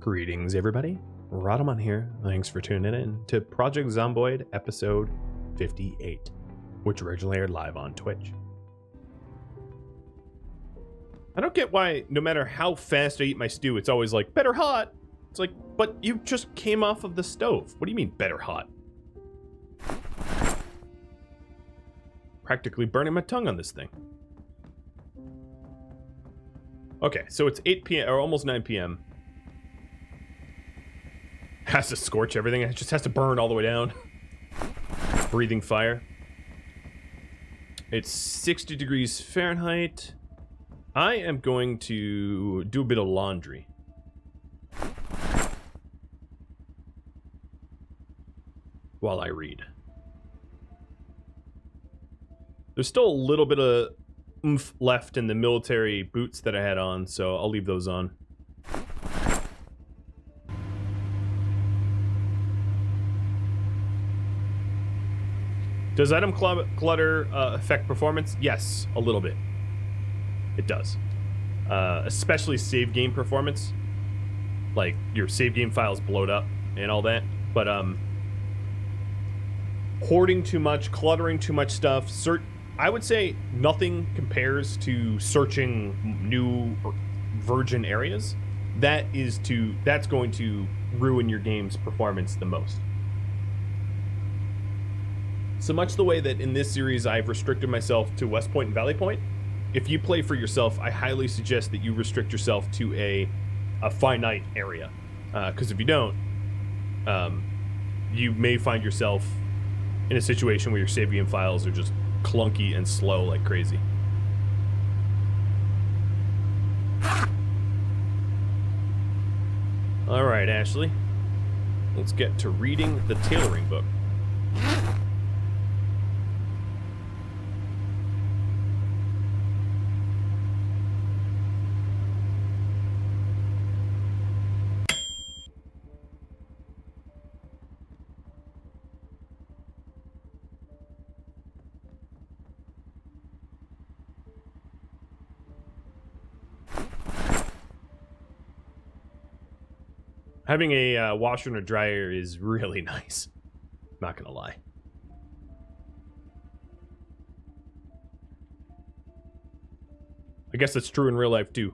Greetings, everybody. Rhadamant here. Thanks for tuning in to Project Zomboid episode 58, which originally aired live on Twitch. I don't get why, no matter how fast I eat my stew, it's always like, better hot. It's like, but you just came off of the stove. What do you mean, better hot? Practically burning my tongue on this thing. Okay, so it's 8 p.m. or almost 9 p.m. Has to scorch everything. It just has to burn all the way down. Breathing fire. It's 60 degrees Fahrenheit. I am going to do a bit of laundry. While I read. There's still a little bit of oomph left in the military boots that I had on, so I'll leave those on. Does item clutter affect performance? Yes, a little bit. It does. Especially save game performance. Like, your save game files blowed up and all that. But, hoarding too much, cluttering too much stuff. I would say nothing compares to searching new virgin areas. That's going to ruin your game's performance the most. So much the way that in this series I've restricted myself to West Point and Valley Point, if you play for yourself, I highly suggest that you restrict yourself to a finite area. Because if you don't, you may find yourself in a situation where your save game files are just clunky and slow like crazy. Alright, Ashley. Let's get to reading the tailoring book. Having a washer and a dryer is really nice. Not gonna lie. I guess that's true in real life too.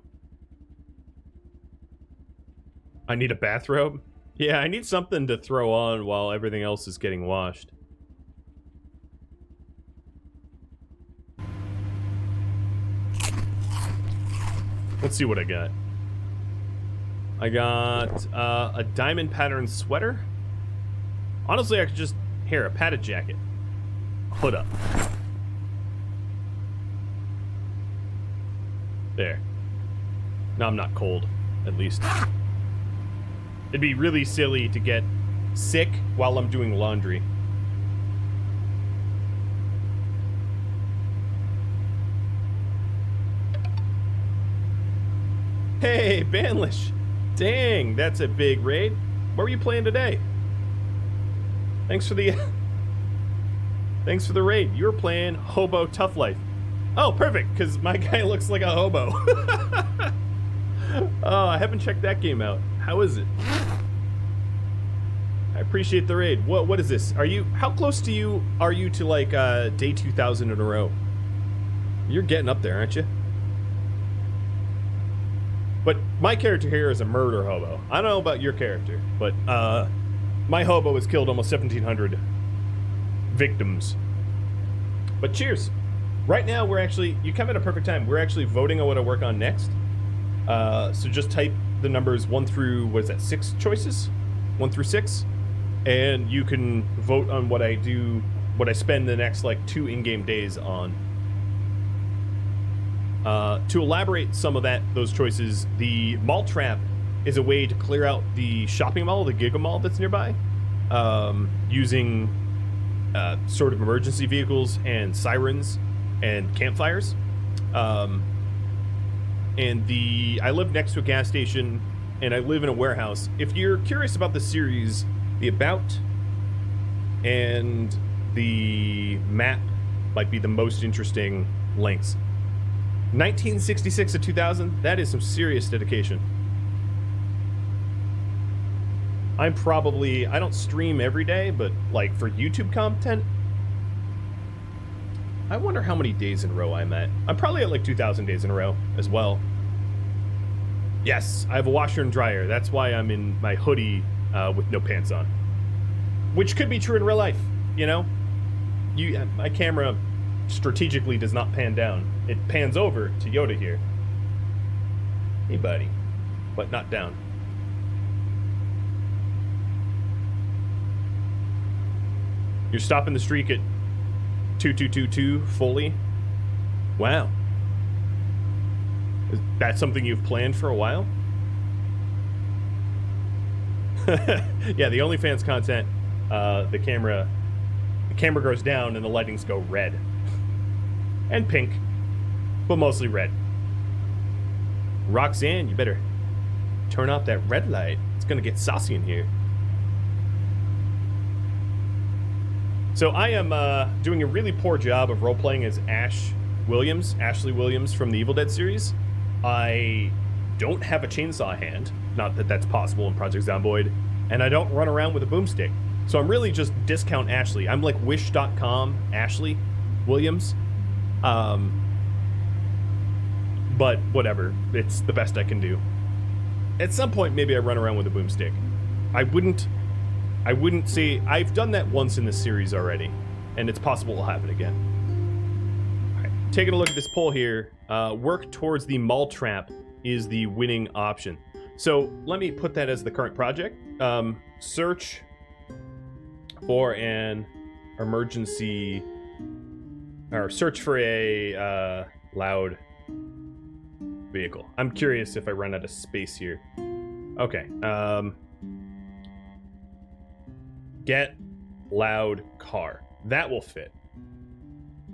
I need a bathrobe? Yeah, I need something to throw on while everything else is getting washed. Let's see what I got. I got a diamond pattern sweater. Honestly, I could just... Here, a padded jacket. Hood up. There. Now I'm not cold, at least. It'd be really silly to get sick while I'm doing laundry. Hey, Banlish! Dang, that's a big raid. What were you playing today? Thanks for the raid. You were playing Hobo Tough Life. Oh, perfect, because my guy looks like a hobo. Oh, I haven't checked that game out. How is it? I appreciate the raid. What is this? How close to you are you to like day 2000 in a row? You're getting up there, aren't you? But my character here is a murder hobo. I don't know about your character, but my hobo has killed almost 1,700 victims. But cheers. Right now, you come at a perfect time. We're actually voting on what I work on next. So just type the numbers 1 through, what is that, 6 choices? 1 through 6. And you can vote on what I do, what I spend the next, like, 2 in-game days on. To elaborate some of those choices, the mall trap is a way to clear out the shopping mall, the Giga Mall that's nearby, using sort of emergency vehicles and sirens and campfires. I live next to a gas station, and I live in a warehouse. If you're curious about the series, the About and the map might be the most interesting links. 1966 to 2000, that is some serious dedication. I don't stream every day, but like for YouTube content, I wonder how many days in a row I'm at. I'm probably at like 2,000 days in a row as well. Yes, I have a washer and dryer. That's why I'm in my hoodie with no pants on. Which could be true in real life, you know? My camera strategically does not pan down. It pans over to Yoda here. Hey, buddy. But not down. You're stopping the streak at 2222 fully? Wow. Is that something you've planned for a while? Yeah, the OnlyFans content, the camera goes down and the lightings go red. And pink, but mostly red. Roxanne, you better turn off that red light. It's gonna get saucy in here. So I am doing a really poor job of role-playing as Ashley Williams from the Evil Dead series. I don't have a chainsaw hand, not that that's possible in Project Zomboid, and I don't run around with a boomstick. So I'm really just discount Ashley. I'm like wish.com Ashley Williams. But whatever, it's the best I can do. At some point, maybe I run around with a boomstick. I wouldn't say, I've done that once in this series already, and it's possible it'll happen again. All right, taking a look at this poll here, work towards the mall trap is the winning option. So let me put that as the current project. Search for an emergency, or search for a loud vehicle. I'm curious if I run out of space here. Okay, get loud car. That will fit.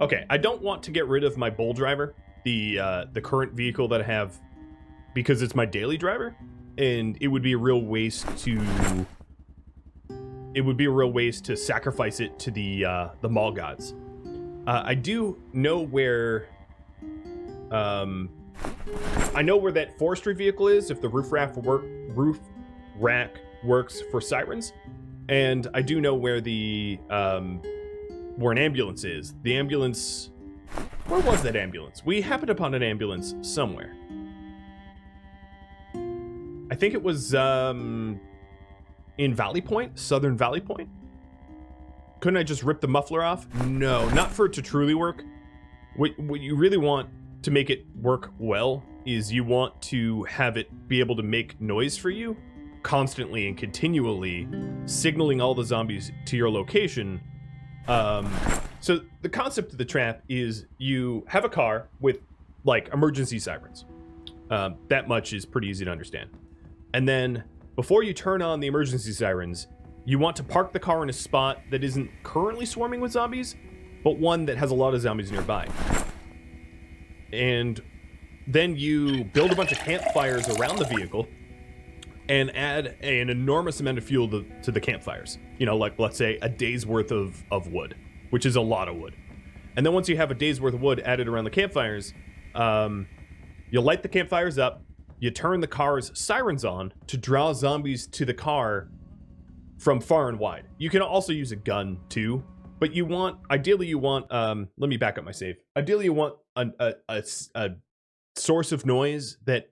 Okay, I don't want to get rid of my bull driver, the current vehicle that I have, because it's my daily driver, and it would be a real waste to sacrifice it to the mall gods. I do know where I know where that forestry vehicle is, if the roof rack works for sirens. And I do know where the where an ambulance is. The ambulance, where was that ambulance? We happened upon an ambulance somewhere. I think it was in Valley Point, Southern Valley Point. Couldn't I just rip the muffler off? No, not for it to truly work. What you really want to make it work well is you want to have it be able to make noise for you constantly and continually, signaling all the zombies to your location. So the concept of the trap is you have a car with like emergency sirens. That much is pretty easy to understand. And then before you turn on the emergency sirens, you want to park the car in a spot that isn't currently swarming with zombies, but one that has a lot of zombies nearby. And then you build a bunch of campfires around the vehicle and add an enormous amount of fuel to the campfires. You know, like, let's say a day's worth of wood, which is a lot of wood. And then once you have a day's worth of wood added around the campfires, you light the campfires up, you turn the car's sirens on to draw zombies to the car from far and wide. You can also use a gun too, but ideally you want, let me back up my save. Ideally you want a source of noise that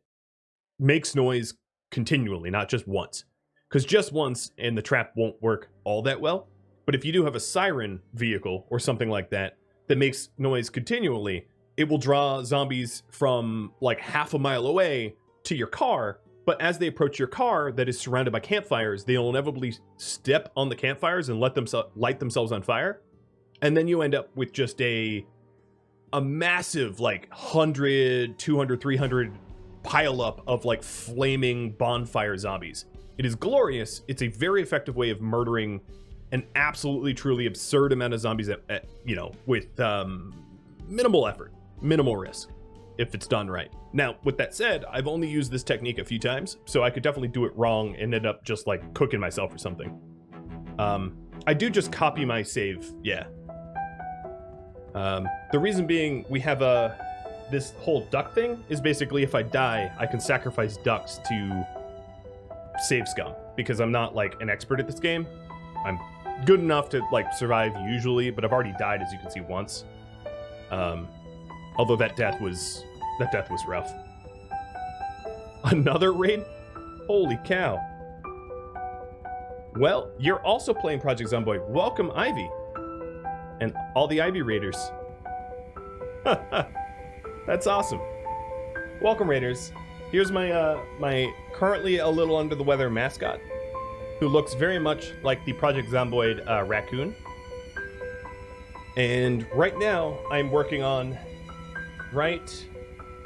makes noise continually, not just once. Because just once and the trap won't work all that well. But if you do have a siren vehicle or something like that that makes noise continually, it will draw zombies from like half a mile away to your car. But as they approach your car that is surrounded by campfires, they'll inevitably step on the campfires and light themselves on fire. And then you end up with just a massive like 100, 200, 300 pile up of like flaming bonfire zombies. It is glorious. It's a very effective way of murdering an absolutely truly absurd amount of zombies at with minimal effort, minimal risk, if it's done right. Now, with that said, I've only used this technique a few times, so I could definitely do it wrong and end up just like cooking myself or something. I do just copy my save, yeah. The reason being, we have this whole duck thing is basically if I die, I can sacrifice ducks to save scum. because I'm not like an expert at this game. I'm good enough to like survive usually, but I've already died, as you can see, once. Although that death was rough. Another raid? Holy cow. Well, you're also playing Project Zomboid. Welcome, Ivy. And all the Ivy Raiders. That's awesome. Welcome, Raiders. Here's my my currently a little under the weather mascot, who looks very much like the Project Zomboid raccoon. And right now, I'm working on, right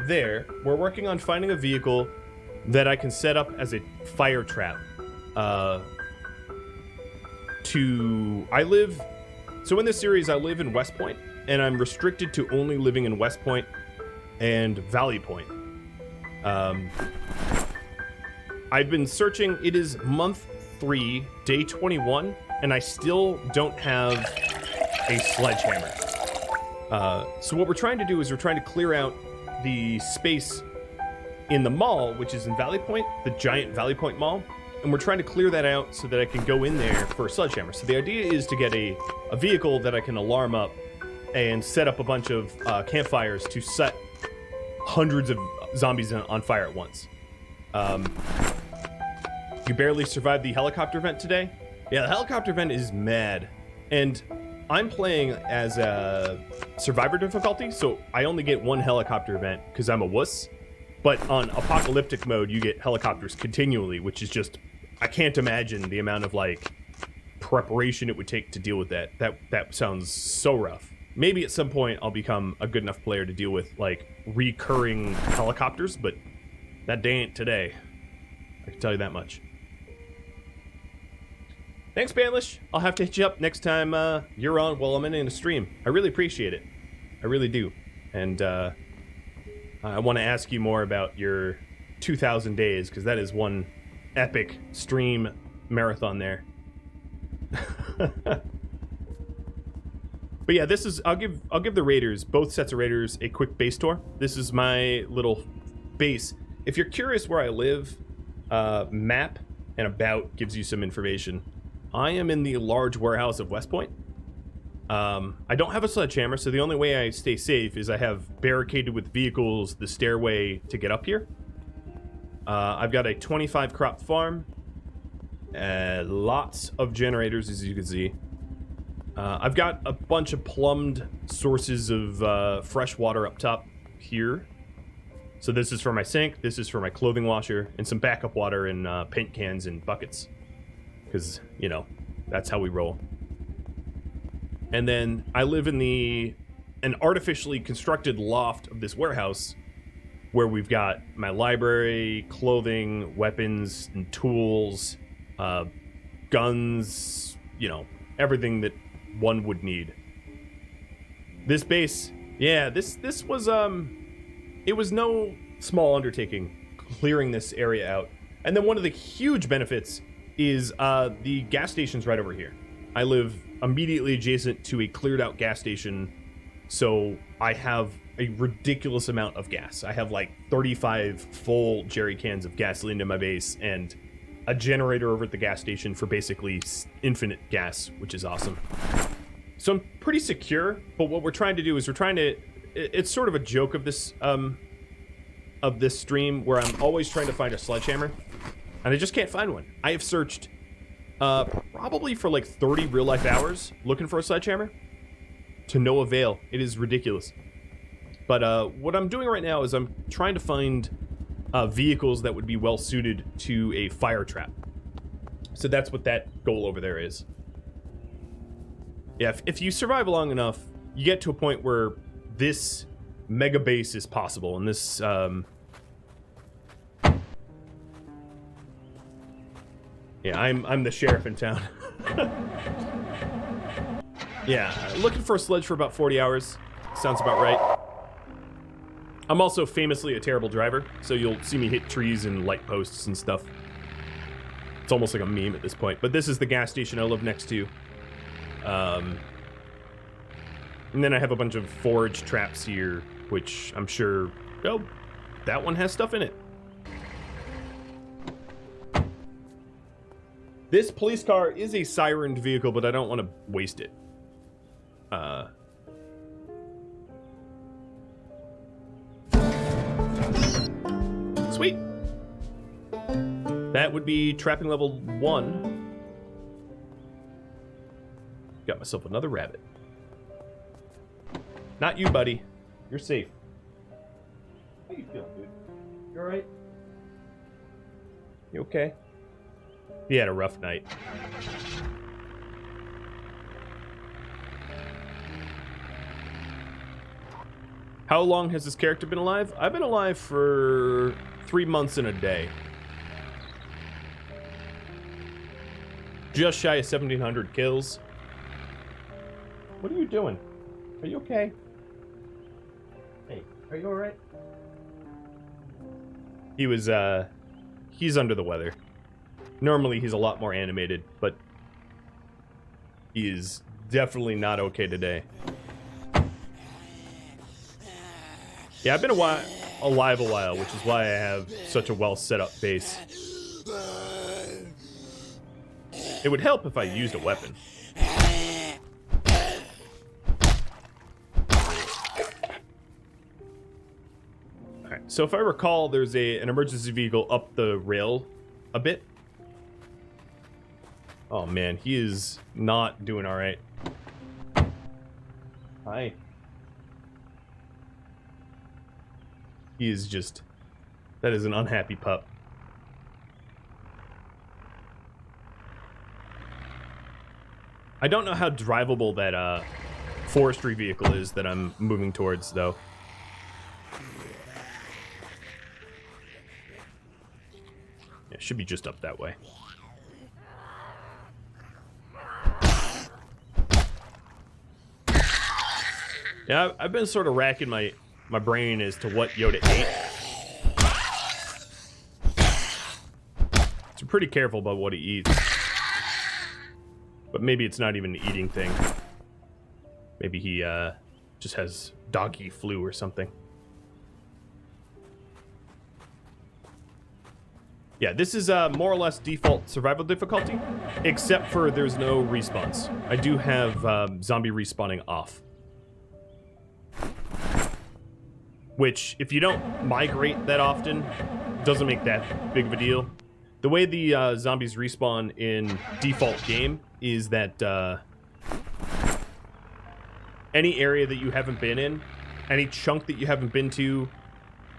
there, we're working on finding a vehicle that I can set up as a fire trap. So in this series, I live in West Point, and I'm restricted to only living in West Point and Valley Point. I've been searching. It is month 3, day 21, and I still don't have a sledgehammer. So what we're trying to do is we're trying to clear out the space in the mall, which is in Valley Point, the giant Valley Point Mall, and we're trying to clear that out so that I can go in there for a sledgehammer. So the idea is to get a vehicle that I can alarm up and set up a bunch of campfires to set hundreds of zombies on fire at once. You barely survived the helicopter event today? Yeah, the helicopter event is mad. And I'm playing as a survivor difficulty, so I only get one helicopter event because I'm a wuss. But on apocalyptic mode, you get helicopters continually, which is just, I can't imagine the amount of like preparation it would take to deal with that. That sounds so rough. Maybe at some point I'll become a good enough player to deal with like recurring helicopters, but that day ain't today. I can tell you that much. Thanks, Banlish. I'll have to hit you up next time you're on while I'm in a stream. I really appreciate it. I really do. And I want to ask you more about your 2,000 days, because that is one epic stream marathon there. But yeah, this is I'll give the raiders, both sets of raiders, a quick base tour. This is my little base. If you're curious where I live, map and about gives you some information. I am in the large warehouse of West Point. I don't have a sledgehammer, so the only way I stay safe is I have barricaded with vehicles the stairway to get up here. I've got a 25 crop farm, lots of generators, as you can see. I've got a bunch of plumbed sources of fresh water up top here. So this is for my sink, this is for my clothing washer, and some backup water in paint cans and buckets. Because, you know, that's how we roll. And then I live in an artificially constructed loft of this warehouse where we've got my library, clothing, weapons, and tools, guns, you know, everything that one would need. This base, yeah, this was, it was no small undertaking clearing this area out. And then one of the huge benefits is the gas station's right over here. I live immediately adjacent to a cleared out gas station, so I have a ridiculous amount of gas. I have like 35 full jerry cans of gasoline in my base and a generator over at the gas station for basically infinite gas, which is awesome. So I'm pretty secure, but what we're trying to do is it's sort of a joke of this stream where I'm always trying to find a sledgehammer, and I just can't find one. I have searched probably for like 30 real-life hours looking for a sledgehammer to no avail. It is ridiculous. But what I'm doing right now is I'm trying to find vehicles that would be well-suited to a fire trap. So that's what that goal over there is. Yeah, if you survive long enough, you get to a point where this mega base is possible, and this... Yeah, I'm the sheriff in town. Yeah, looking for a sledge for about 40 hours. Sounds about right. I'm also famously a terrible driver, so you'll see me hit trees and light posts and stuff. It's almost like a meme at this point. But this is the gas station I live next to. And then I have a bunch of forage traps here, which I'm sure... Oh, that one has stuff in it. This police car is a sirened vehicle, but I don't want to waste it. Sweet. That would be trapping level 1. Got myself another rabbit. Not you, buddy. You're safe. How you feeling, dude? You alright? You okay? He had a rough night. How long has this character been alive? I've been alive for 3 months and a day. Just shy of 1,700 kills. What are you doing? Are you okay? Hey, are you alright? He was, he's under the weather. Normally he's a lot more animated, but he is definitely not okay today. Yeah, I've been alive a while, which is why I have such a well set up base. It would help if I used a weapon. Alright, so if I recall, there's an emergency vehicle up the rail a bit. Oh man, he is not doing alright. Hi. He is just... that is an unhappy pup. I don't know how drivable that forestry vehicle is that I'm moving towards, though. Yeah, it should be just up that way. Yeah, I've been sort of racking my brain as to what Yoda ate. So pretty careful about what he eats. But maybe it's not even an eating thing. Maybe he just has doggy flu or something. Yeah, this is more or less default survival difficulty, except for there's no respawns. I do have zombie respawning off. Which, if you don't migrate that often, doesn't make that big of a deal. The way the zombies respawn in default game is that any area that you haven't been in, any chunk that you haven't been to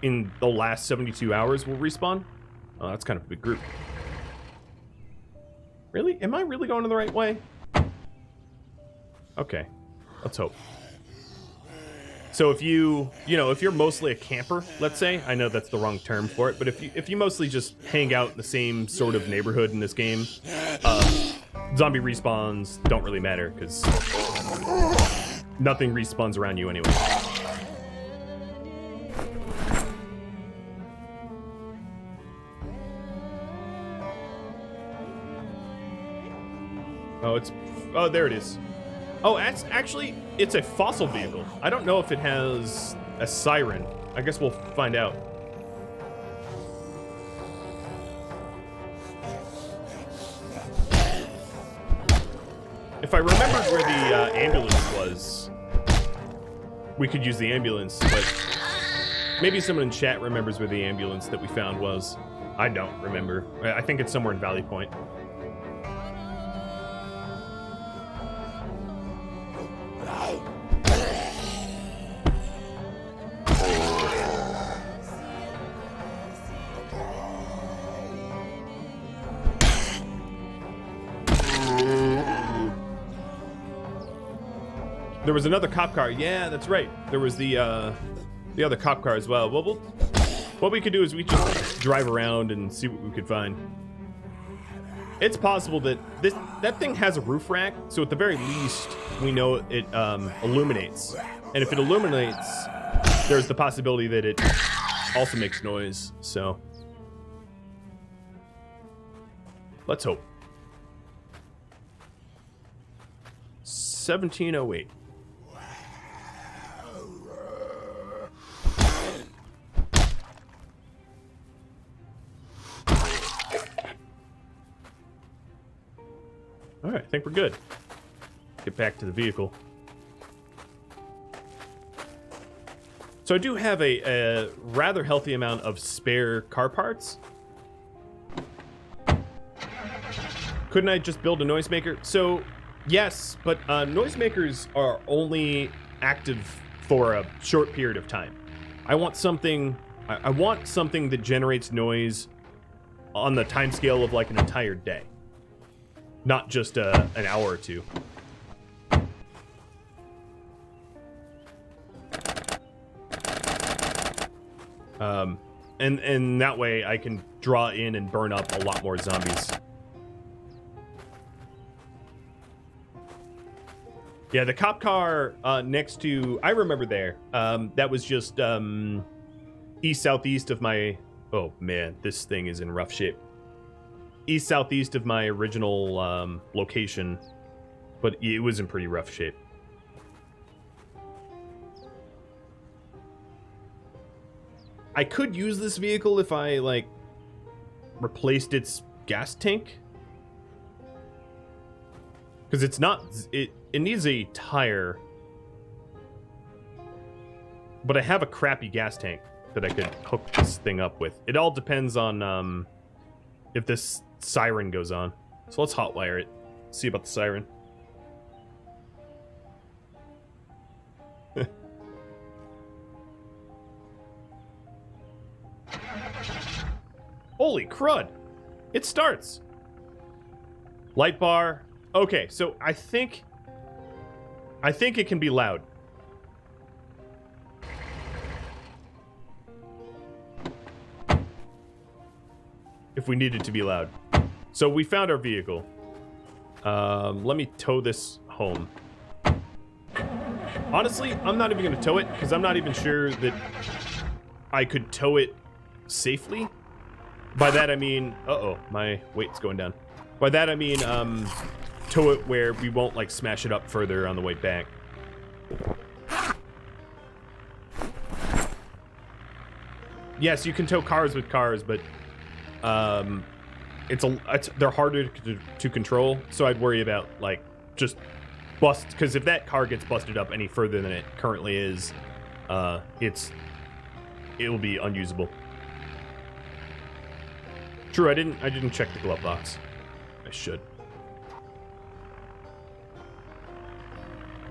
in the last 72 hours will respawn. Oh, that's kind of a big group. Really? Am I really going in the right way? Okay, let's hope. So if if you're mostly a camper, let's say, I know that's the wrong term for it, but if you mostly just hang out in the same sort of neighborhood in this game, zombie respawns don't really matter, because nothing respawns around you anyway. Oh, there it is. Oh, it's a fossil vehicle. I don't know if it has a siren. I guess we'll find out. If I remembered where the ambulance was, we could use the ambulance, but maybe someone in chat remembers where the ambulance that we found was. I don't remember. I think it's somewhere in Valley Point. There was another cop car. Yeah, that's right. There was the other cop car as well. Well, what we could do is we just drive around and see what we could find. It's possible that that thing has a roof rack, so at the very least, we know it illuminates. And if it illuminates, there's the possibility that it also makes noise. So let's hope. 1708. All right, I think we're good. Get back to the vehicle. So I do have a rather healthy amount of spare car parts. Couldn't I just build a noisemaker? So, yes, but noisemakers are only active for a short period of time. I want something that generates noise on the time scale of like an entire day, not just an hour or two. And that way I can draw in and burn up a lot more zombies. Yeah, the cop car next to, I remember there. That was just east-southeast of my, oh man, this thing is in rough shape. East-southeast of my original location, but it was in pretty rough shape. I could use this vehicle if I, like, replaced its gas tank. Because it's not... It needs a tire. But I have a crappy gas tank that I could hook this thing up with. It all depends on if this siren goes on. So let's hotwire it. See about the siren. Holy crud! It starts! Light bar. Okay, so I think it can be loud. If we need it to be loud. So we found our vehicle. Let me tow this home. Honestly, I'm not even going to tow it, because I'm not even sure that I could tow it safely. By that I mean, my weight's going down. By that I mean, tow it where we won't like smash it up further on the way back. Yes, you can tow cars with cars, but they're harder to control. So I'd worry about like just bust, because if that car gets busted up any further than it currently is, it'll be unusable. True, I didn't check the glove box. I should.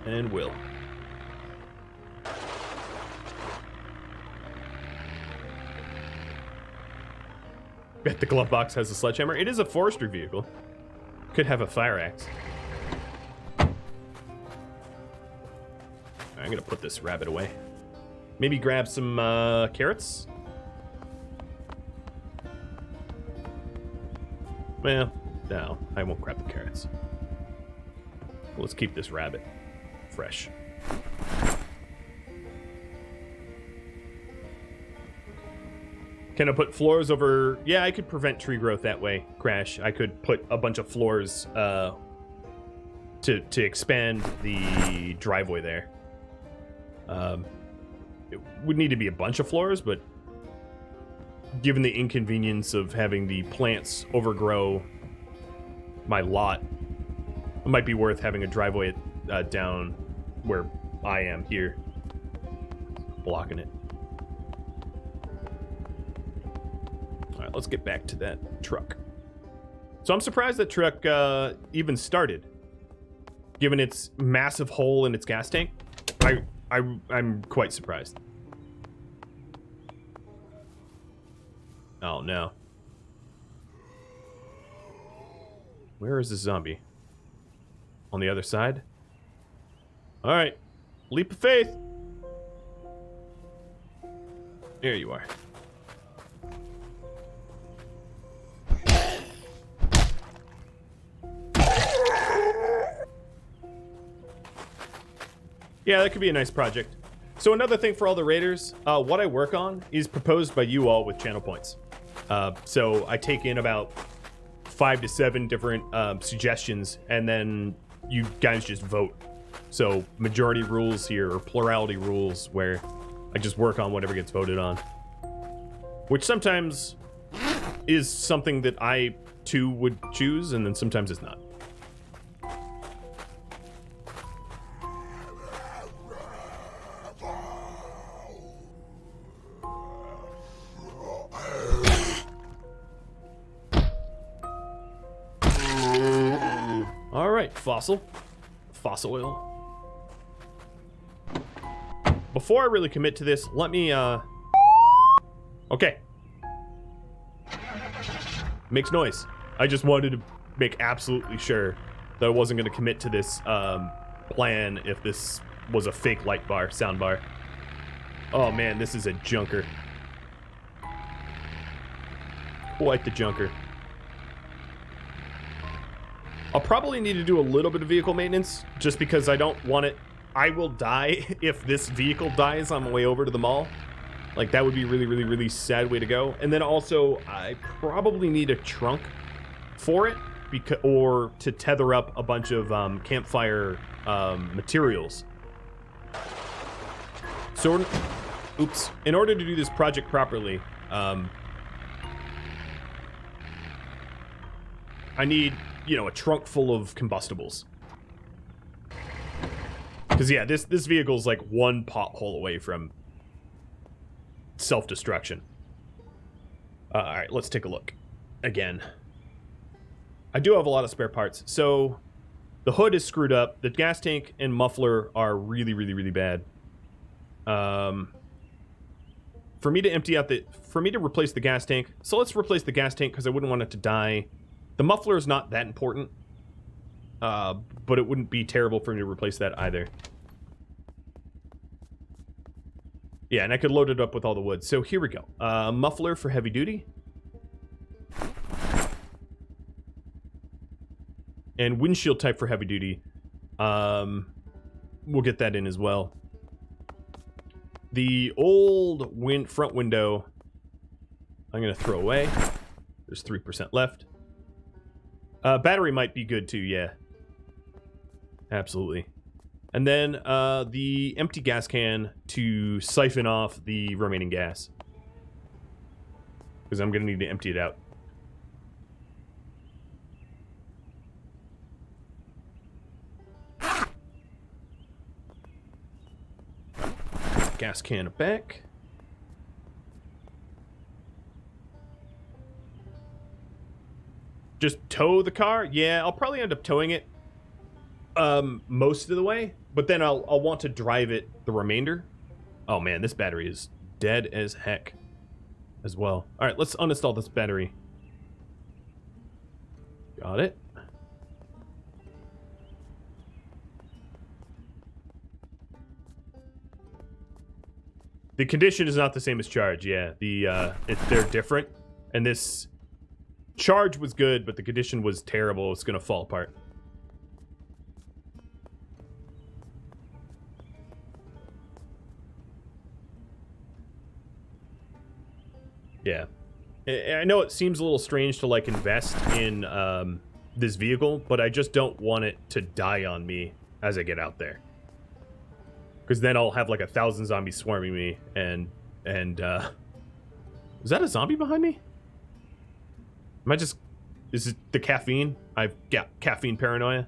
And will. Bet the glove box has a sledgehammer. It is a forestry vehicle. Could have a fire axe. I'm gonna put this rabbit away. Maybe grab some carrots. Well, no, I won't grab the carrots. Let's keep this rabbit fresh. Can I put floors over? Yeah, I could prevent tree growth that way, Crash. I could put a bunch of floors to expand the driveway there. It would need to be a bunch of floors, but given the inconvenience of having the plants overgrow my lot, it might be worth having a driveway down where I am here, blocking it. All right, let's get back to that truck. So I'm surprised that truck even started, given its massive hole in its gas tank. I'm quite surprised. Oh no. Where is the zombie? On the other side? Alright. Leap of faith. There you are. Yeah, that could be a nice project. So another thing for all the raiders, what I work on is proposed by you all with channel points. So I take in about 5 to 7 different suggestions, and then you guys just vote. So majority rules here, or plurality rules, where I just work on whatever gets voted on. Which sometimes is something that I, too, would choose, and then sometimes it's not. right, fossil oil. Before I really commit to this, let me, okay. Makes noise. I just wanted to make absolutely sure that I wasn't going to commit to this, plan if this was a fake light bar, sound bar. Oh man, this is a junker. Quite the junker. I'll probably need to do a little bit of vehicle maintenance, just because I don't want it. I will die if this vehicle dies on my way over to the mall. Like, that would be really, really, really sad way to go. And then also, I probably need a trunk for it, or to tether up a bunch of campfire materials. So, oops. In order to do this project properly, I need, you know, a trunk full of combustibles. Because, yeah, this vehicle's like one pothole away from self-destruction. Alright, let's take a look. Again. I do have a lot of spare parts. So, the hood is screwed up. The gas tank and muffler are really, really, really bad. For me to empty out for me to replace the gas tank, so let's replace the gas tank because I wouldn't want it to die. The muffler is not that important, but it wouldn't be terrible for me to replace that either. Yeah, and I could load it up with all the wood. So here we go. Muffler for heavy duty. And windshield type for heavy duty. We'll get that in as well. The old front window, I'm going to throw away. There's 3% left. Battery might be good too, yeah. Absolutely. And then the empty gas can to siphon off the remaining gas. Because I'm going to need to empty it out. Gas can back. Just tow the car? Yeah, I'll probably end up towing it most of the way, but then I'll want to drive it the remainder. Oh man, this battery is dead as heck as well. All right, let's uninstall this battery. Got it. The condition is not the same as charge, yeah. They're different. And this charge was good, but the condition was terrible. It's gonna fall apart. Yeah. I know it seems a little strange to, like, invest in this vehicle, but I just don't want it to die on me as I get out there. Because then I'll have like 1,000 zombies swarming me, and is that a zombie behind me? Am I just, is it the caffeine? I've got caffeine paranoia.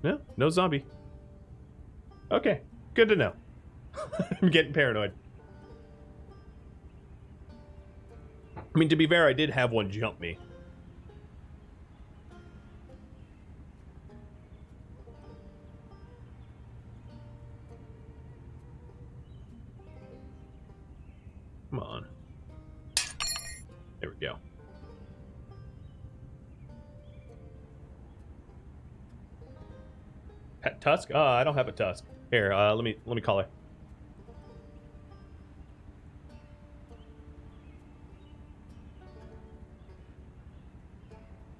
No, no zombie. Okay, good to know. I'm getting paranoid. I mean, to be fair, I did have one jump me. Come on. There we go. Pet Tusk? Oh, I don't have a Tusk. Here, let me call her.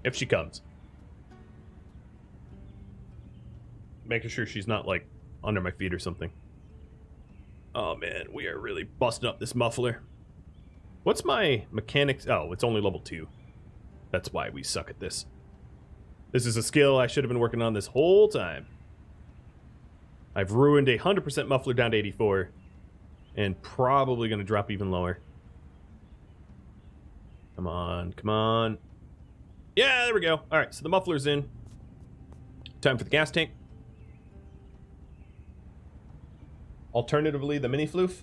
If she comes. Making sure she's not, like, under my feet or something. Oh man, we are really busting up this muffler. What's my mechanics? Oh, it's only level 2. That's why we suck at this. This is a skill I should have been working on this whole time. I've ruined a 100% muffler down to 84. And probably going to drop even lower. Come on, come on. Yeah, there we go. Alright, so the muffler's in. Time for the gas tank. Alternatively, the mini floof.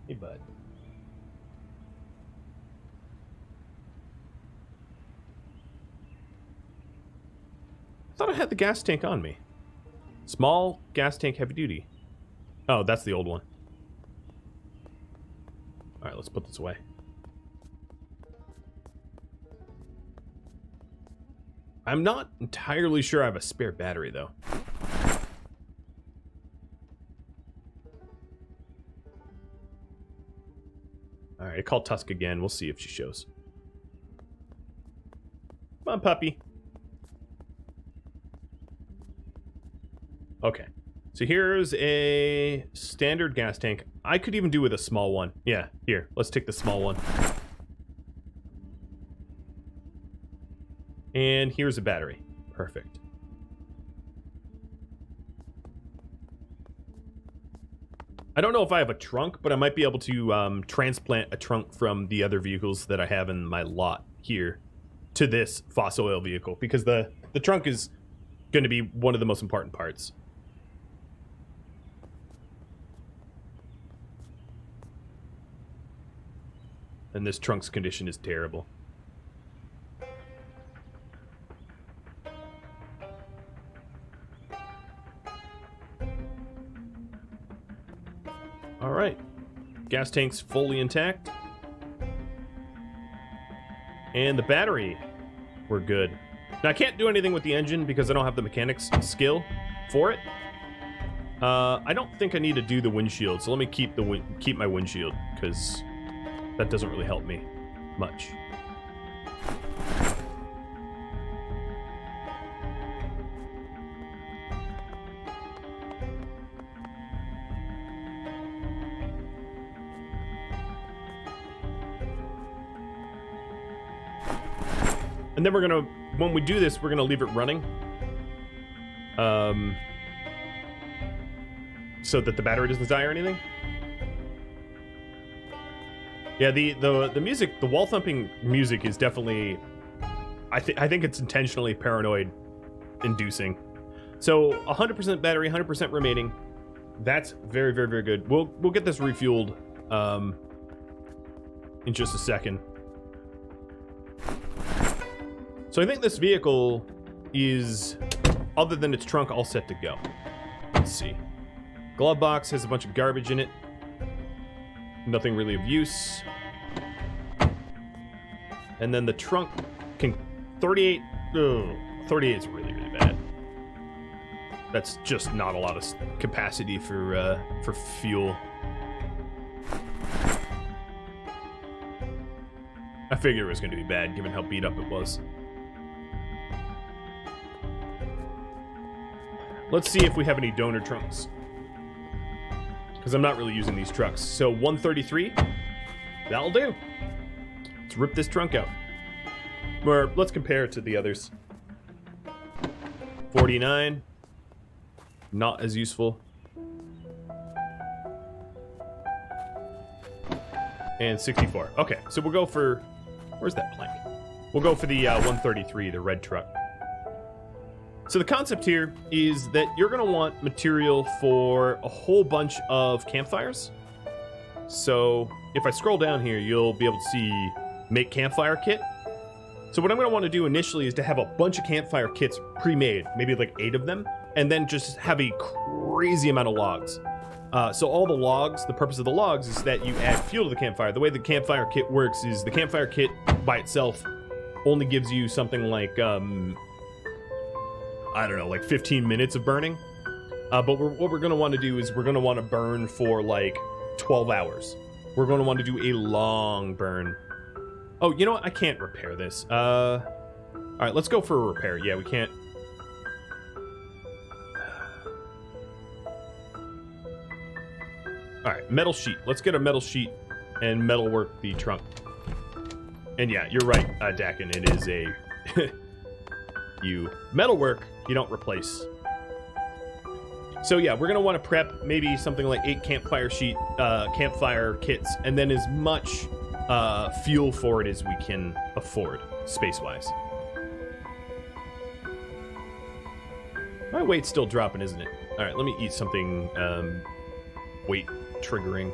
Hey, bud. thought I had the gas tank on me. Small gas tank heavy duty. Oh, that's the old one. Alright, let's put this away. I'm not entirely sure I have a spare battery, though. Alright, I call Tusk again. We'll see if she shows. Come on, puppy. Okay. So here's a standard gas tank. I could even do with a small one. Yeah, here. Let's take the small one. And here's a battery. Perfect. I don't know if I have a trunk, but I might be able to transplant a trunk from the other vehicles that I have in my lot here to this fossil oil vehicle, because the trunk is going to be one of the most important parts. And this trunk's condition is terrible. Alright. Gas tank's fully intact. And the battery, we're good. Now, I can't do anything with the engine because I don't have the mechanics skill for it. I don't think I need to do the windshield, so let me keep my windshield, because that doesn't really help me much. And then we're gonna, when we do this, we're gonna leave it running. So that the battery doesn't die or anything. Yeah, the music, the wall thumping music is definitely, I think it's intentionally paranoid inducing. So 100% battery, 100% remaining. That's very, very, very good. We'll get this refueled in just a second. So I think this vehicle is, other than its trunk, all set to go. Let's see. Glove box has a bunch of garbage in it. Nothing really of use. And then the trunk can 38. Ugh, 38 is really, really bad. That's just not a lot of capacity for fuel. I figured it was going to be bad given how beat up it was. Let's see if we have any donor trunks, because I'm not really using these trucks. So 133, that'll do. Let's rip this trunk out. Or let's compare it to the others. 49, not as useful. And 64. Okay, so we'll go for, where's that plank? We'll go for the 133, the red truck. So the concept here is that you're going to want material for a whole bunch of campfires. So if I scroll down here, you'll be able to see make campfire kit. So what I'm going to want to do initially is to have a bunch of campfire kits pre-made, maybe like 8 of them, and then just have a crazy amount of logs. So all the logs, the purpose of the logs is that you add fuel to the campfire. The way the campfire kit works is the campfire kit by itself only gives you something like, I don't know, like 15 minutes of burning. But what we're going to want to do is we're going to want to burn for like 12 hours. We're going to want to do a long burn. Oh, you know what? I can't repair this. All right, let's go for a repair. Yeah, we can't. All right, metal sheet. Let's get a metal sheet and metalwork the trunk. And yeah, you're right, Dakin. It is a you metalwork. You don't replace. So yeah, we're gonna want to prep maybe something like 8 campfire kits, and then as much fuel for it as we can afford, space-wise. My weight's still dropping, isn't it? All right, let me eat something weight triggering.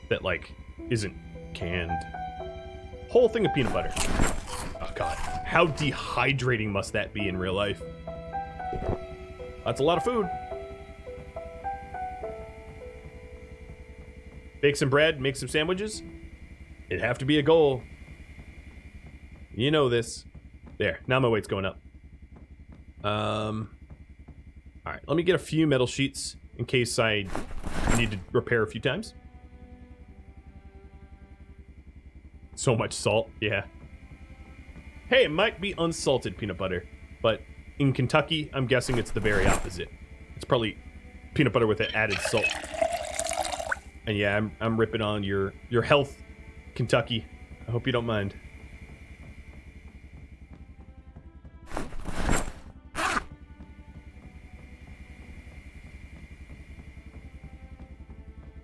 That like isn't canned. whole thing of peanut butter. Oh god, how dehydrating must that be in real life? That's a lot of food. Bake some bread, make some sandwiches. It'd have to be a goal. You know this. There, now my weight's going up. Alright, let me get a few metal sheets in case I need to repair a few times. So much salt, yeah. Hey, it might be unsalted peanut butter, but in Kentucky, I'm guessing it's the very opposite. It's probably peanut butter with added salt. And yeah, I'm ripping on your health, Kentucky. I hope you don't mind.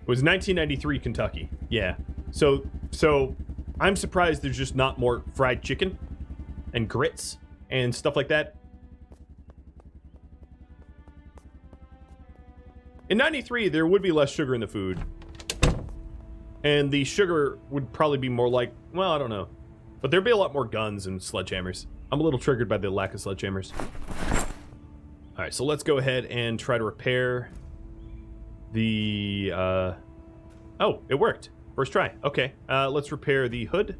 It was 1993 Kentucky. Yeah. So I'm surprised there's just not more fried chicken and grits and stuff like that. In 93, there would be less sugar in the food. And the sugar would probably be more like, well, I don't know. But there'd be a lot more guns and sledgehammers. I'm a little triggered by the lack of sledgehammers. Alright, so let's go ahead and try to repair the, oh, it worked. First try. Okay, let's repair the hood.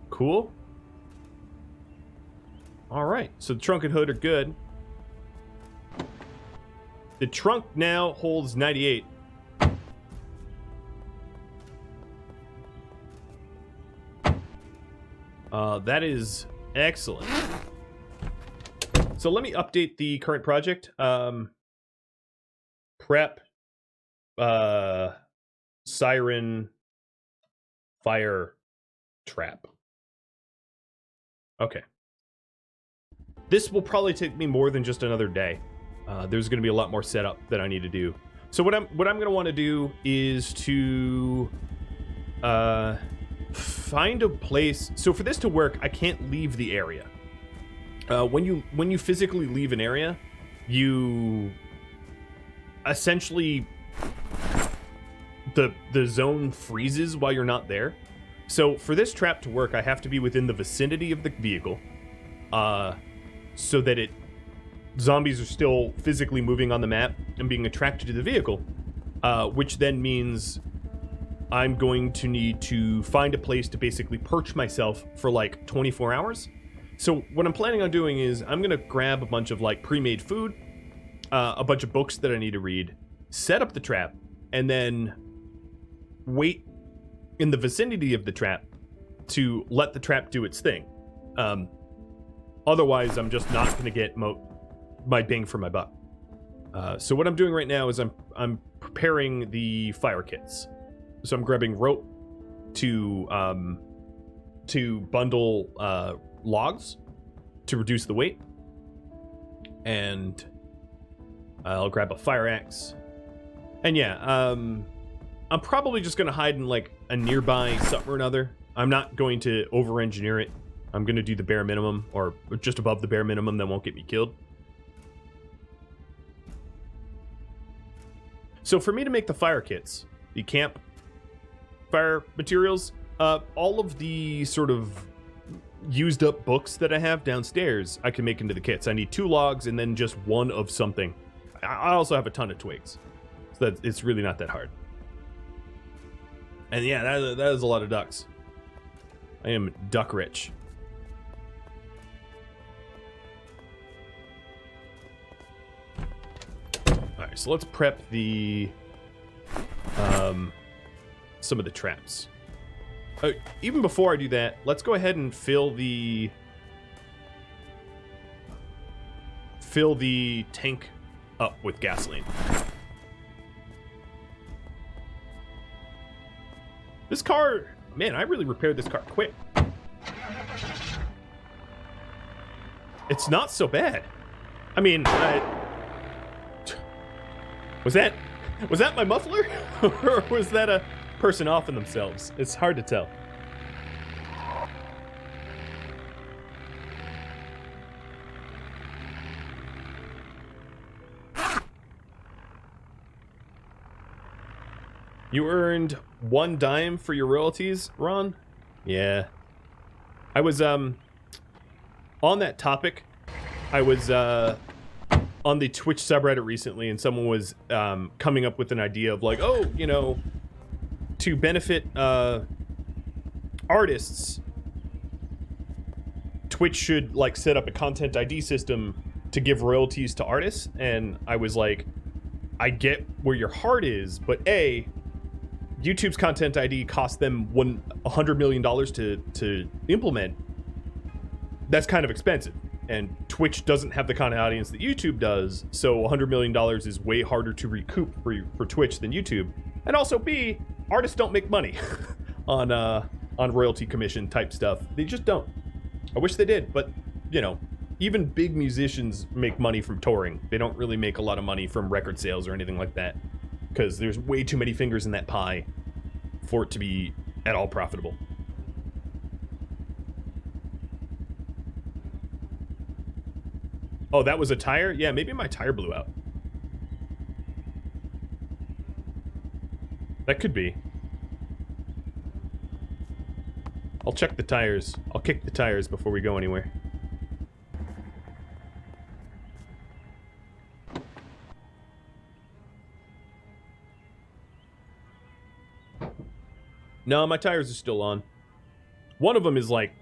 Cool. Alright, so the trunk and hood are good. The trunk now holds 98. That is excellent. So let me update the current project. Prep, siren, fire, trap. Okay. This will probably take me more than just another day. There's going to be a lot more setup that I need to do. So what I'm going to want to do is to find a place. So for this to work, I can't leave the area. When you physically leave an area, you essentially the zone freezes while you're not there. So for this trap to work, I have to be within the vicinity of the vehicle, so that zombies are still physically moving on the map and being attracted to the vehicle, which then means I'm going to need to find a place to basically perch myself for like 24 hours. So what I'm planning on doing is I'm going to grab a bunch of like pre-made food, a bunch of books that I need to read, set up the trap, and then wait in the vicinity of the trap to let the trap do its thing. Otherwise, I'm just not going to get my bang for my buck. So what I'm doing right now is I'm preparing the fire kits. So I'm grabbing rope to bundle logs to reduce the weight, and I'll grab a fire axe. And yeah, I'm probably just gonna hide in like a nearby something or another. I'm not going to over-engineer it. I'm gonna do the bare minimum, or just above the bare minimum that won't get me killed. So for me to make the fire kits, the camp fire materials, all of the sort of used up books that I have downstairs, I can make into the kits. I need 2 logs and then just 1 of something. I also have a ton of twigs, so that it's really not that hard. And yeah, that is a lot of ducks. I am duck rich. Alright, so let's prep the some of the traps. Even before I do that, let's go ahead and fill the tank up with gasoline. This car, man, I really repaired this car quick. It's not so bad. I mean, was that my muffler? Or was that a person offing themselves? It's hard to tell. You earned 1 dime for your royalties, Ron? Yeah. I was, on that topic, I was, on the Twitch subreddit recently, and someone was, coming up with an idea of like, oh, you know, to benefit, artists, Twitch should, like, set up a content ID system to give royalties to artists, and I was like, I get where your heart is, but A, YouTube's content ID cost them $100 million to implement. That's kind of expensive, and Twitch doesn't have the kind of audience that YouTube does, so $100 million is way harder to recoup for Twitch than YouTube. And also B, artists don't make money on royalty commission type stuff. They just don't. I wish they did, but, you know, even big musicians make money from touring. They don't really make a lot of money from record sales or anything like that, because there's way too many fingers in that pie for it to be at all profitable. Oh, that was a tire? Yeah, maybe my tire blew out. That could be. I'll check the tires. I'll kick the tires before we go anywhere. No, my tires are still on. One of them is, like,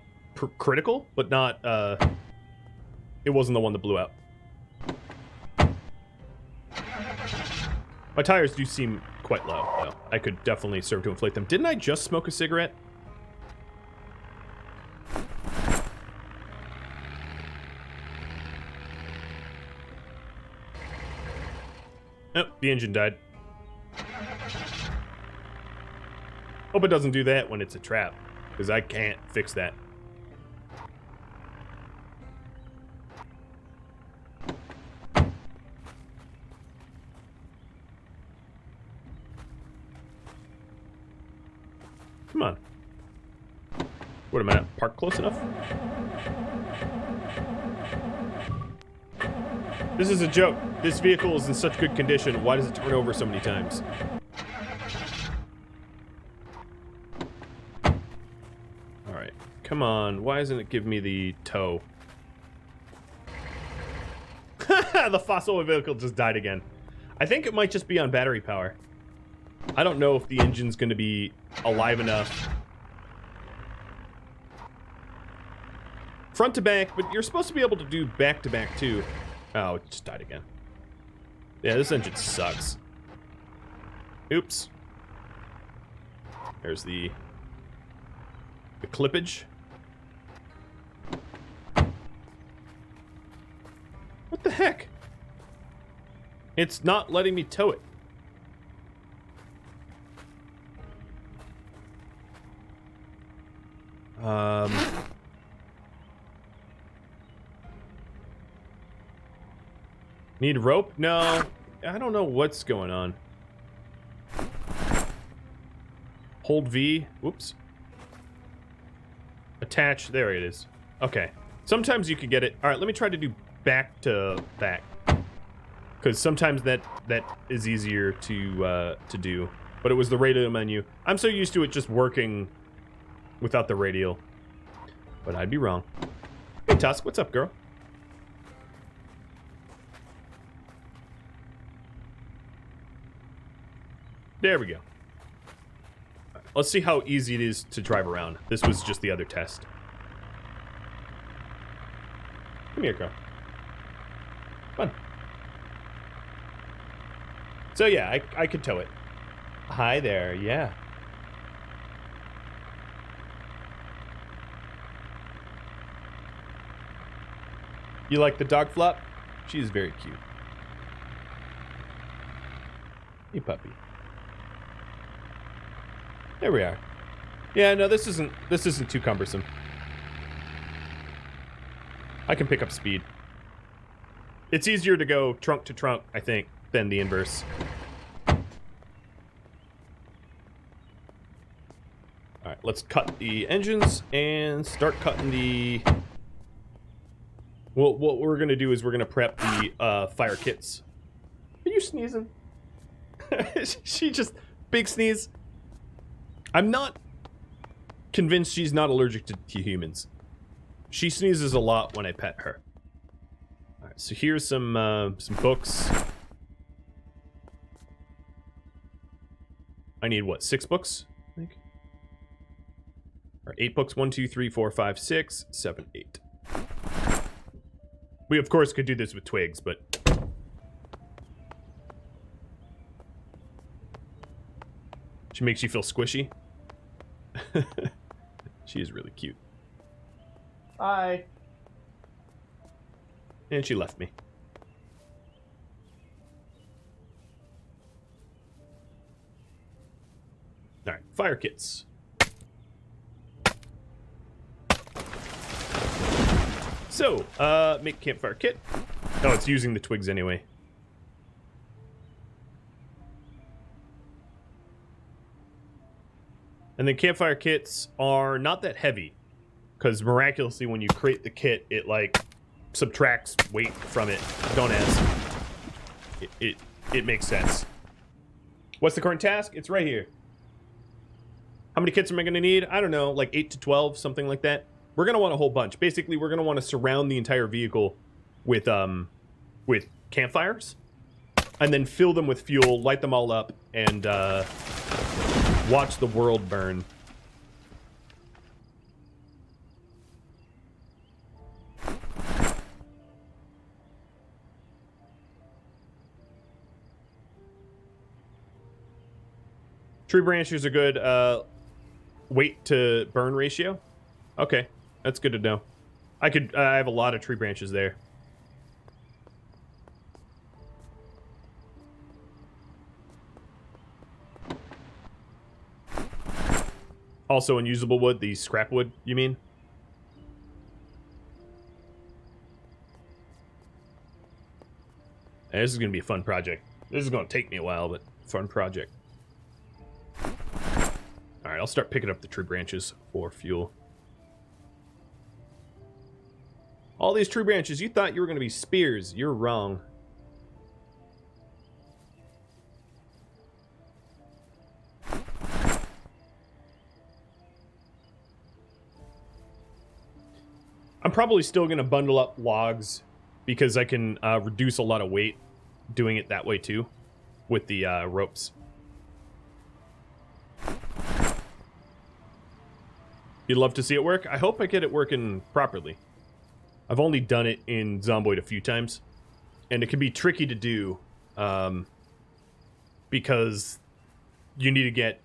critical, but not, it wasn't the one that blew out. My tires do seem quite low, though. I could definitely serve to inflate them. Didn't I just smoke a cigarette? Oh, the engine died. Hope it doesn't do that when it's a trap, because I can't fix that. Come on. What am I not parked close enough? This is a joke. This vehicle is in such good condition. Why does it turn over so many times? Alright. Come on. Why doesn't it give me the tow? The fossil vehicle just died again. I think it might just be on battery power. I don't know if the engine's going to be alive enough. Front to back, but you're supposed to be able to do back to back too. Oh, it just died again. Yeah, this engine sucks. Oops. There's the clippage. What the heck? It's not letting me tow it. Need rope? No. I don't know what's going on. Hold V. Whoops. Attach. There it is. Okay. Sometimes you can get it. All right, let me try to do back to back. Because sometimes that is easier to do. But it was the radial menu. I'm so used to it just working without the radial. But I'd be wrong. Hey, Tusk, what's up, girl? There we go. Right, let's see how easy it is to drive around. This was just the other test. Come here, girl. Come on. So yeah, I could tow it. Hi there, yeah. You like the dog flop? She's very cute. Hey, puppy. There we are. Yeah, no, this isn't too cumbersome. I can pick up speed. It's easier to go trunk to trunk, I think, than the inverse. Alright, let's cut the engines and start cutting the... Well, what we're going to do is we're going to prep the fire kits. Are you sneezing? She just... Big sneeze. I'm not convinced she's not allergic to humans. She sneezes a lot when I pet her. All right, so here's some books. I need what, 6 books? I think. Or 8 books. 1, 2, 3, 4, 5, 6, 7, 8. We of course could do this with twigs, but she makes you feel squishy. She is really cute. Hi. And she left me. Alright, fire kits. So, make campfire kit. Oh, it's using the twigs anyway. And then campfire kits are not that heavy, because miraculously when you create the kit, it like subtracts weight from it. Don't ask. It makes sense. What's the current task? It's right here. How many kits am I going to need? I don't know, like 8 to 12, something like that. We're going to want a whole bunch. Basically, we're going to want to surround the entire vehicle with campfires, and then fill them with fuel, light them all up, and watch the world burn. Tree branches are good. Weight to burn ratio. Okay, that's good to know. I have a lot of tree branches there. Also unusable wood, the scrap wood, you mean? Hey, this is going to be a fun project. This is going to take me a while, but fun project. Alright, I'll start picking up the tree branches for fuel. All these tree branches, you thought you were going to be spears. You're wrong. I'm probably still going to bundle up logs because I can reduce a lot of weight doing it that way too with the ropes. You'd love to see it work? I hope I get it working properly. I've only done it in Zomboid a few times, and it can be tricky to do because you need to get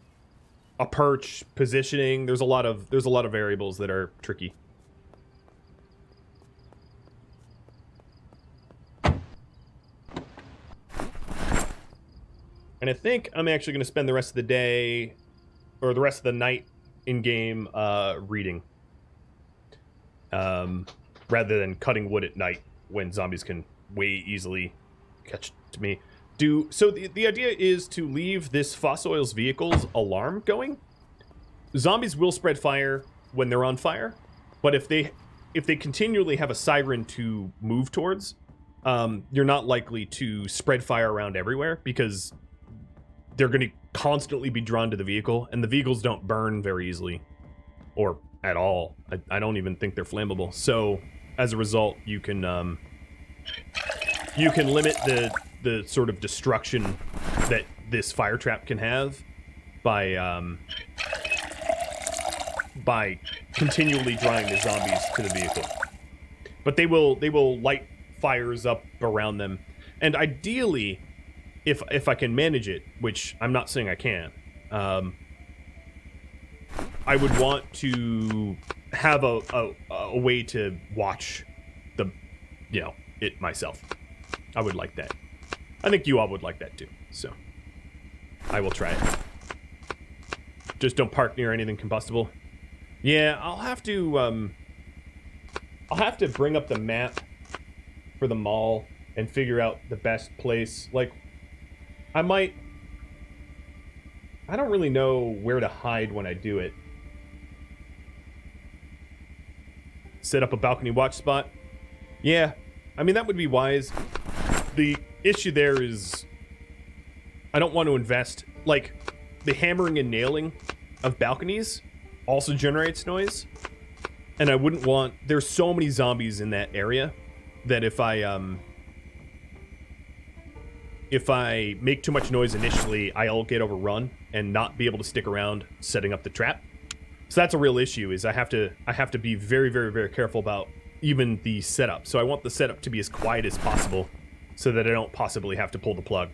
a perch, positioning. There's a lot of variables that are tricky. And I think I'm actually going to spend the rest of the day, or the rest of the night in-game reading. Rather than cutting wood at night when zombies can way easily catch to me. So the idea is to leave this fossil oils vehicle's alarm going. Zombies will spread fire when they're on fire, but if they continually have a siren to move towards, you're not likely to spread fire around everywhere because they're going to constantly be drawn to the vehicle, and the vehicles don't burn very easily, or at all. I don't even think they're flammable. So, as a result, you can limit the sort of destruction that this fire trap can have by continually drawing the zombies to the vehicle. But they will light fires up around them, and ideally, if I can manage it, which I'm not saying I can, I would want to have a way to watch it myself. I would like that. I think you all would like that too. So I will try it. Just don't park near anything combustible. Yeah, I'll have to bring up the map for the mall and figure out the best place. Like, I don't really know where to hide when I do it. Set up a balcony watch spot. Yeah, I mean, that would be wise. The issue there is I don't want to invest, like, the hammering and nailing of balconies also generates noise. And I wouldn't want... There's so many zombies in that area that if I make too much noise initially, I'll get overrun and not be able to stick around setting up the trap. So that's a real issue, is I have to be very, very, very careful about even the setup. So I want the setup to be as quiet as possible so that I don't possibly have to pull the plug.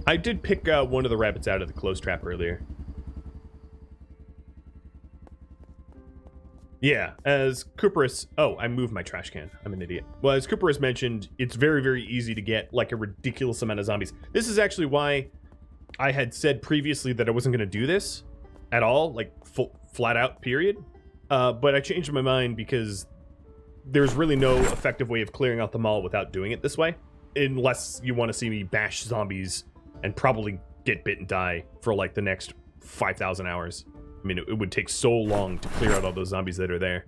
I did pick one of the rabbits out of the close trap earlier. Yeah, as Cooperus... Oh, I moved my trash can. I'm an idiot. Well, as Cooperus mentioned, it's very, very easy to get, like, a ridiculous amount of zombies. This is actually why I had said previously that I wasn't going to do this at all, like, flat out, period. But I changed my mind because there's really no effective way of clearing out the mall without doing it this way. Unless you want to see me bash zombies and probably get bit and die for, like, the next 5,000 hours. I mean, it would take so long to clear out all those zombies that are there.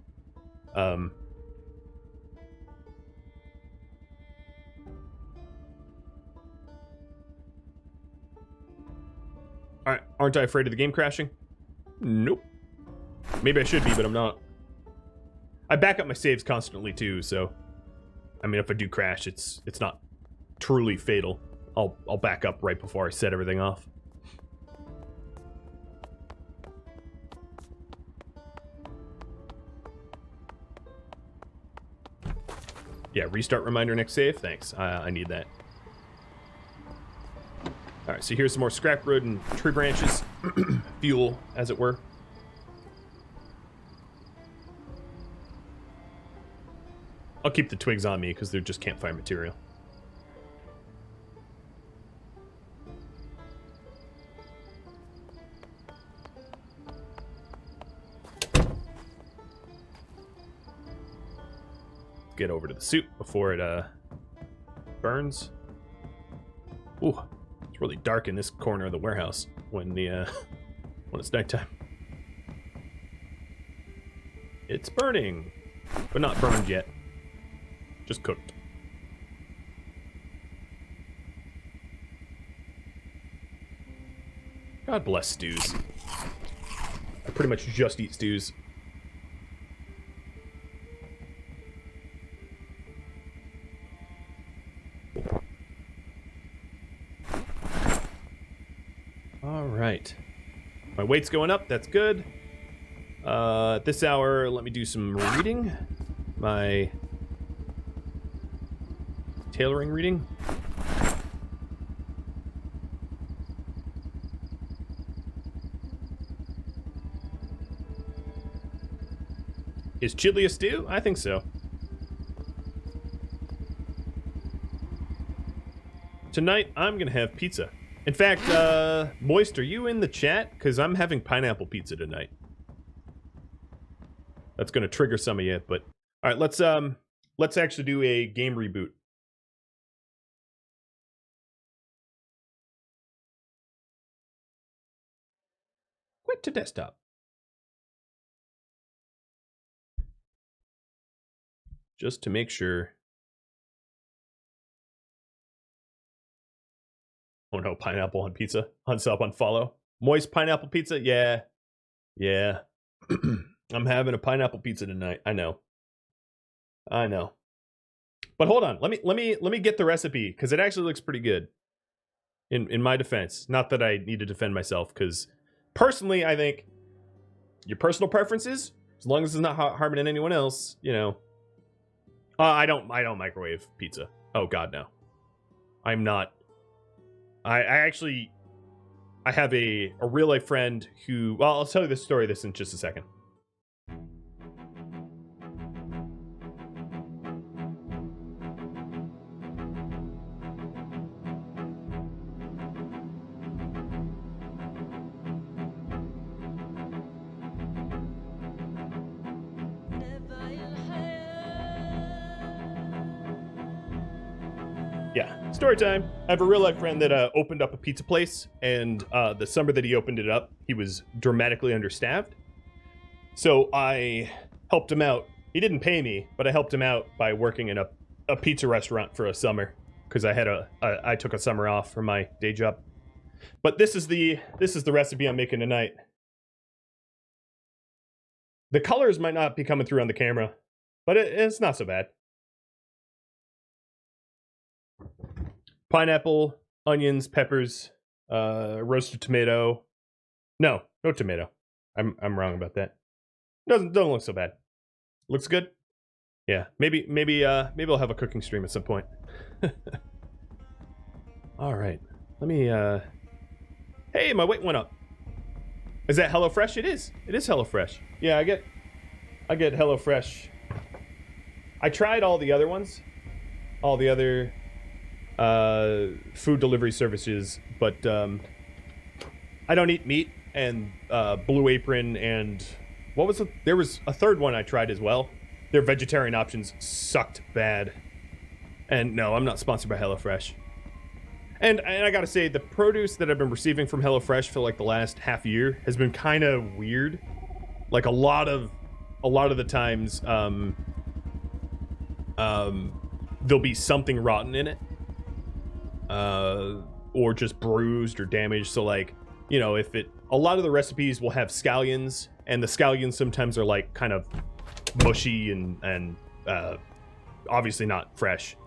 Aren't I afraid of the game crashing? Nope. Maybe I should be, but I'm not. I back up my saves constantly too, so I mean, if I do crash, it's not truly fatal. I'll back up right before I set everything off. Yeah, restart reminder next save. Thanks. I need that. All right, so here's some more scrap wood and tree branches. Fuel, as it were. I'll keep the twigs on me because they're just campfire material. Get over to the soup before it burns. Ooh, it's really dark in this corner of the warehouse when it's nighttime. It's burning, but not burned yet. Just cooked. God bless stews. I pretty much just eat stews. Alright. My weight's going up, that's good. At this hour, let me do some reading. My tailoring reading. Is chili a stew? I think so. Tonight, I'm gonna have pizza. In fact, Moist, are you in the chat? Because I'm having pineapple pizza tonight. That's gonna trigger some of you, but all right, let's actually do a game reboot. Quit to desktop. Just to make sure. Oh no, pineapple on pizza. Unsub, unfollow. Moist pineapple pizza? Yeah. Yeah. I'm having a pineapple pizza tonight. I know. But hold on. Let me get the recipe, because it actually looks pretty good. In my defense. Not that I need to defend myself, because personally I think your personal preferences, as long as it's not harming anyone else, you know. I don't microwave pizza. Oh god, no. I'm not. I have a real life friend who, well, I'll tell you the story of this in just a second. Yeah, story time. I have a real life friend that opened up a pizza place, and the summer that he opened it up, he was dramatically understaffed. So I helped him out. He didn't pay me, but I helped him out by working in a a pizza restaurant for a summer because I took a summer off from my day job. But this is the recipe I'm making tonight. The colors might not be coming through on the camera, but it's not so bad. Pineapple, onions, peppers, roasted tomato. No tomato. I'm wrong about that. Doesn't look so bad. Looks good. Yeah, maybe I'll have a cooking stream at some point. All right, let me. Hey, my weight went up. Is that HelloFresh? It is. It is HelloFresh. Yeah, I get HelloFresh. I tried all the other ones, all the other food delivery services, but I don't eat meat, and Blue Apron, and what was it? There was a third one I tried as well. Their vegetarian options sucked bad. And no, I'm not sponsored by HelloFresh. And I gotta say, the produce that I've been receiving from HelloFresh for like the last half year has been kind of weird. Like a lot of the times, there'll be something rotten in it, or just bruised or damaged. So like, you know, a lot of the recipes will have scallions, and the scallions sometimes are like kind of mushy and obviously not fresh.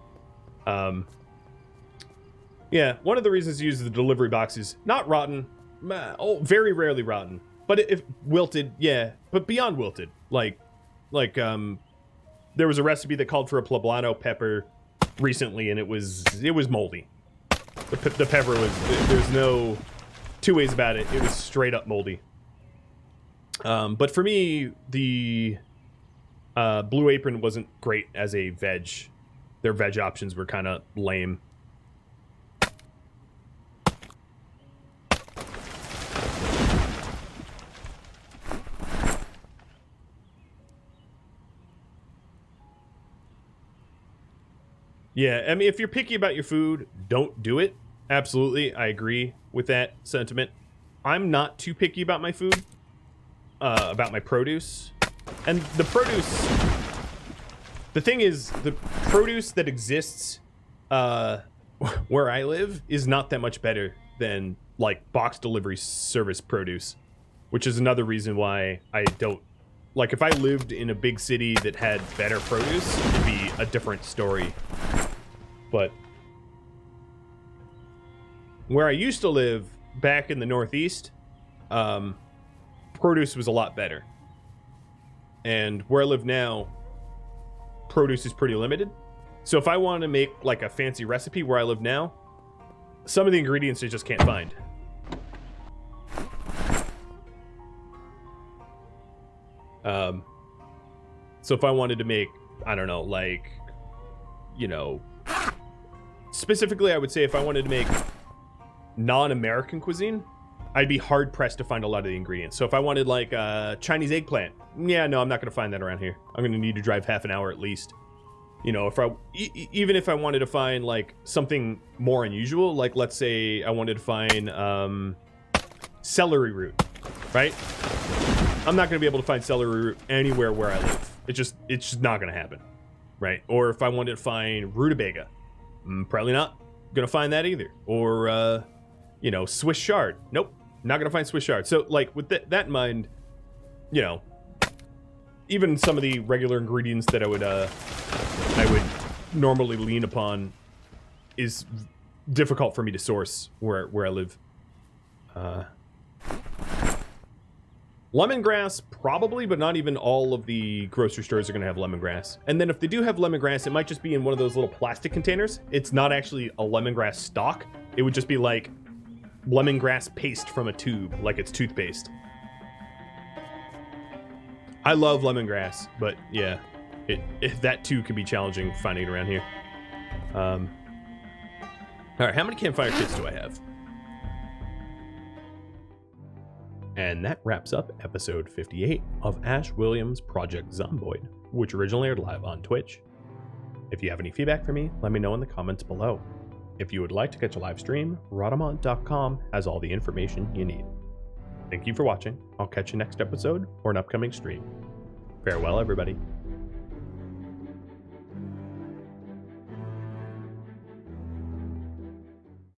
Yeah, one of the reasons to use the delivery box is not rotten, very rarely rotten, but if wilted, yeah, but beyond wilted. Like there was a recipe that called for a poblano pepper recently, and it was moldy. The pepper was, there's no two ways about it. It was straight up moldy. But for me, the Blue Apron wasn't great as a veg. Their veg options were kind of lame. Yeah, I mean, if you're picky about your food, don't do it. Absolutely, I agree with that sentiment. I'm not too picky about my food, about my produce. And the produce, the thing is, the produce that exists where I live is not that much better than like box delivery service produce, which is another reason why I don't, like if I lived in a big city that had better produce, it'd be a different story. But where I used to live back in the Northeast, produce was a lot better. And where I live now, produce is pretty limited. So if I want to make like a fancy recipe where I live now, some of the ingredients I just can't find. So if I wanted to make, I don't know, like, you know, specifically I would say if I wanted to make non-American cuisine, I'd be hard-pressed to find a lot of the ingredients. So if I wanted like a Chinese eggplant, yeah, no, I'm not going to find that around here. I'm going to need to drive half an hour at least. You know, if I even if I wanted to find like something more unusual, like let's say I wanted to find celery root, right? I'm not going to be able to find celery root anywhere where I live. It's just not going to happen, right? Or if I wanted to find rutabaga, probably not going to find that either. Or you know, Swiss chard. Nope, not going to find Swiss chard. So like with that in mind, you know, even some of the regular ingredients that I would normally lean upon is difficult for me to source where I live. Lemongrass, probably, but not even all of the grocery stores are going to have lemongrass. And then if they do have lemongrass, it might just be in one of those little plastic containers. It's not actually a lemongrass stalk. It would just be like lemongrass paste from a tube, like it's toothpaste. I love lemongrass, but yeah, that too can be challenging finding it around here. All right, how many campfire kits do I have? And that wraps up episode 58 of Ash Williams' Project Zomboid, which originally aired live on Twitch. If you have any feedback for me, let me know in the comments below. If you would like to catch a live stream, Rhadamant.com has all the information you need. Thank you for watching. I'll catch you next episode or an upcoming stream. Farewell, everybody.